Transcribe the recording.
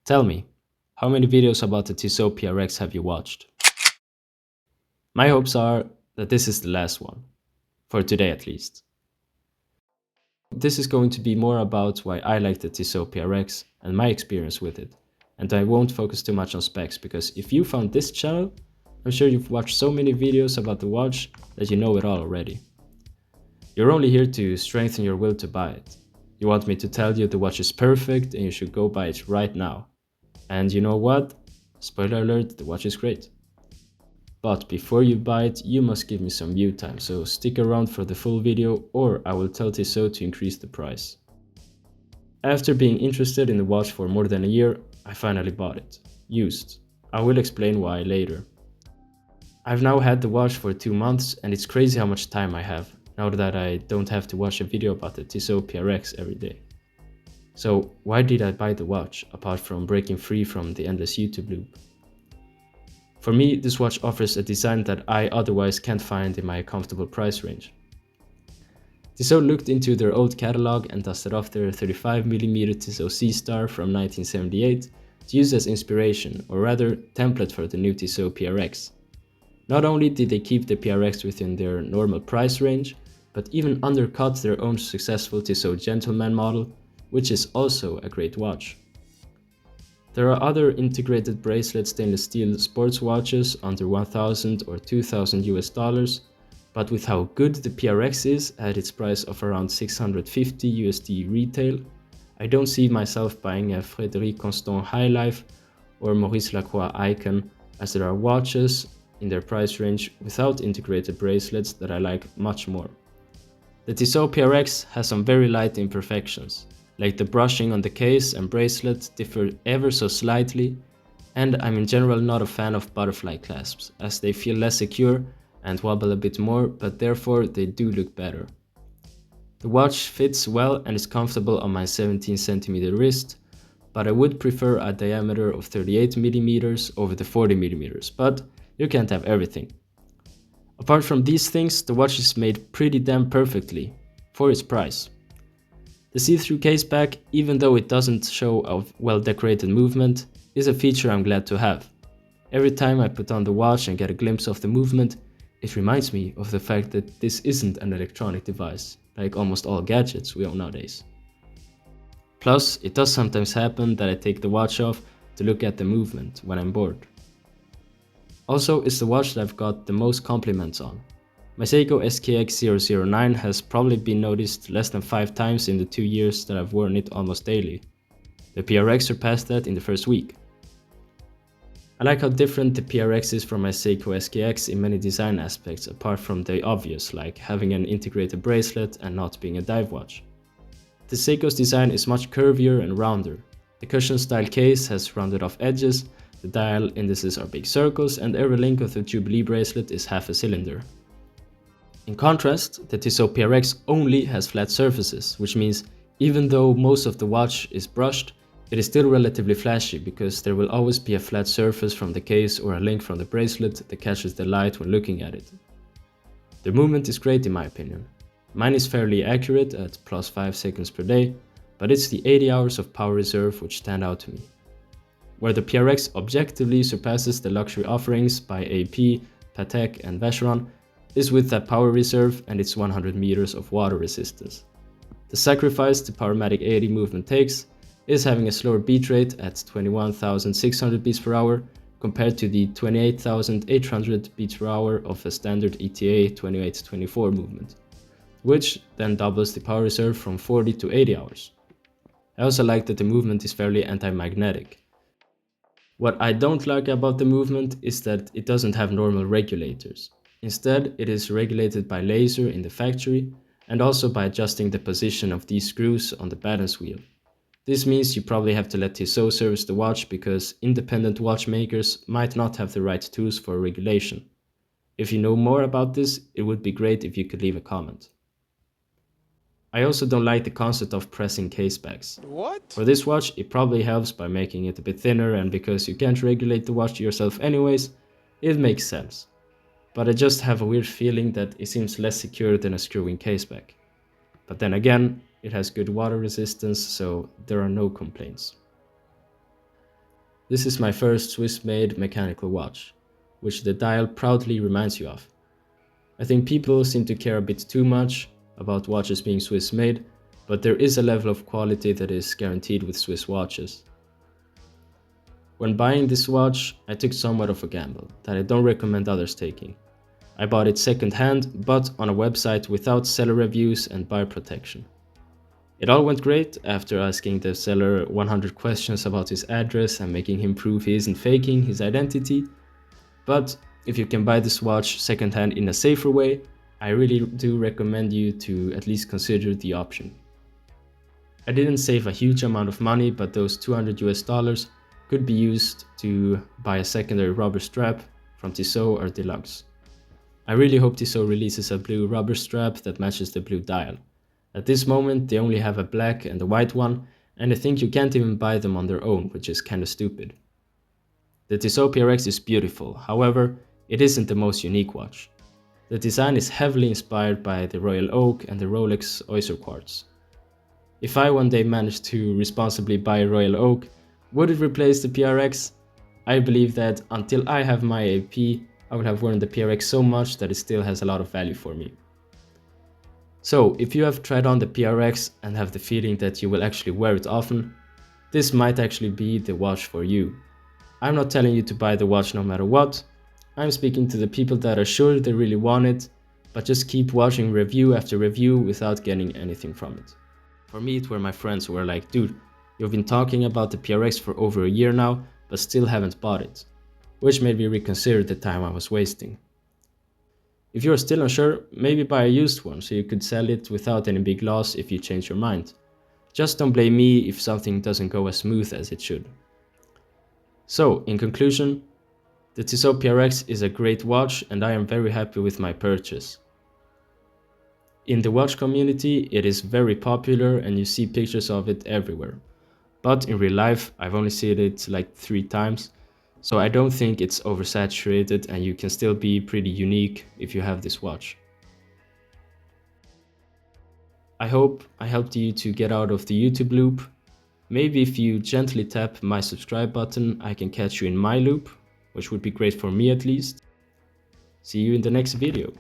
Tell me, how many videos about the Tissot PRX have you watched? My hopes are that this is the last one, for today at least. This is going to be more about why I like the Tissot PRX and my experience with it, and I won't focus too much on specs because if you found this channel, I'm sure you've watched so many videos about the watch that you know it all already. You're only here to strengthen your will to buy it. You want me to tell you the watch is perfect and you should go buy it right now. And you know what? Spoiler alert, the watch is great. But before you buy it, you must give me some view time, so stick around for the full video or I will tell Tissot to increase the price. After being interested in the watch for more than a year, I finally bought it. Used. I will explain why later. I've now had the watch for 2 months and it's crazy how much time I have, now that I don't have to watch a video about the Tissot PRX every day. So why did I buy the watch, apart from breaking free from the endless YouTube loop? For me, this watch offers a design that I otherwise can't find in my comfortable price range. Tissot looked into their old catalog and dusted off their 35mm Tissot C-Star from 1978 to use as inspiration, or rather template for the new Tissot PRX. Not only did they keep the PRX within their normal price range, but even undercut their own successful Tissot Gentleman model, which is also a great watch. There are other integrated bracelet stainless steel sports watches under 1,000 or 2,000 US dollars, but with how good the PRX is at its price of around 650 USD retail, I don't see myself buying a Frédéric Constant High Life or Maurice Lacroix Icon, as there are watches in their price range without integrated bracelets that I like much more. The Tissot PRX has some very light imperfections, like the brushing on the case and bracelet differ ever so slightly, and I'm in general not a fan of butterfly clasps, as they feel less secure and wobble a bit more, but therefore they do look better. The watch fits well and is comfortable on my 17cm wrist, but I would prefer a diameter of 38mm over the 40mm, but you can't have everything. Apart from these things, the watch is made pretty damn perfectly, for its price. The see-through case back, even though it doesn't show a well-decorated movement, is a feature I'm glad to have. Every time I put on the watch and get a glimpse of the movement, it reminds me of the fact that this isn't an electronic device, like almost all gadgets we own nowadays. Plus, it does sometimes happen that I take the watch off to look at the movement when I'm bored. Also, it's the watch that I've got the most compliments on. My Seiko SKX009 has probably been noticed less than 5 times in the 2 years that I've worn it almost daily. The PRX surpassed that in the first week. I like how different the PRX is from my Seiko SKX in many design aspects, apart from the obvious, like having an integrated bracelet and not being a dive watch. The Seiko's design is much curvier and rounder. The cushion style case has rounded off edges, the dial indices are big circles, and every link of the Jubilee bracelet is half a cylinder. In contrast, the Tissot PRX only has flat surfaces, which means even though most of the watch is brushed, it is still relatively flashy because there will always be a flat surface from the case or a link from the bracelet that catches the light when looking at it. The movement is great in my opinion. Mine is fairly accurate at plus 5 seconds per day, but it's the 80 hours of power reserve which stand out to me. Where the PRX objectively surpasses the luxury offerings by AP, Patek and Vacheron is with that power reserve and its 100 meters of water resistance. The sacrifice the Powermatic 80 movement takes is having a slower beat rate at 21,600 beats per hour compared to the 28,800 beats per hour of a standard ETA 2824 movement, which then doubles the power reserve from 40 to 80 hours. I also like that the movement is fairly anti-magnetic. What I don't like about the movement is that it doesn't have normal regulators. Instead, it is regulated by laser in the factory and also by adjusting the position of these screws on the balance wheel. This means you probably have to let Tissot service the watch because independent watchmakers might not have the right tools for regulation. If you know more about this, it would be great if you could leave a comment. I also don't like the concept of pressing case backs. What? For this watch, it probably helps by making it a bit thinner, and because you can't regulate the watch yourself anyways, it makes sense. But I just have a weird feeling that it seems less secure than a screw-in caseback. But then again, it has good water resistance, so there are no complaints. This is my first Swiss-made mechanical watch, which the dial proudly reminds you of. I think people seem to care a bit too much about watches being Swiss-made, but there is a level of quality that is guaranteed with Swiss watches. When buying this watch, I took somewhat of a gamble that I don't recommend others taking. I bought it second-hand, but on a website without seller reviews and buyer protection. It all went great after asking the seller 100 questions about his address and making him prove he isn't faking his identity. But if you can buy this watch second-hand in a safer way, I really do recommend you to at least consider the option. I didn't save a huge amount of money, but those $200 could be used to buy a secondary rubber strap from Tissot or Deluxe. I really hope Tissot releases a blue rubber strap that matches the blue dial. At this moment they only have a black and a white one, and I think you can't even buy them on their own, which is kinda stupid. The Tissot PRX is beautiful, however, it isn't the most unique watch. The design is heavily inspired by the Royal Oak and the Rolex Oyster Quartz. If I one day manage to responsibly buy a Royal Oak, would it replace the PRX? I believe that until I have my AP, I will have worn the PRX so much that it still has a lot of value for me. So, if you have tried on the PRX and have the feeling that you will actually wear it often, this might actually be the watch for you. I'm not telling you to buy the watch no matter what. I'm speaking to the people that are sure they really want it, but just keep watching review after review without getting anything from it. For me, it were my friends who were like, dude, you've been talking about the PRX for over a year now, but still haven't bought it, which made me reconsider the time I was wasting. If you're still unsure, maybe buy a used one so you could sell it without any big loss if you change your mind. Just don't blame me if something doesn't go as smooth as it should. So, in conclusion, the Tissot PRX is a great watch and I am very happy with my purchase. In the watch community, it is very popular and you see pictures of it everywhere. But in real life, I've only seen it like 3 times, so I don't think it's oversaturated and you can still be pretty unique if you have this watch. I hope I helped you to get out of the YouTube loop. Maybe if you gently tap my subscribe button, I can catch you in my loop, which would be great for me at least. See you in the next video.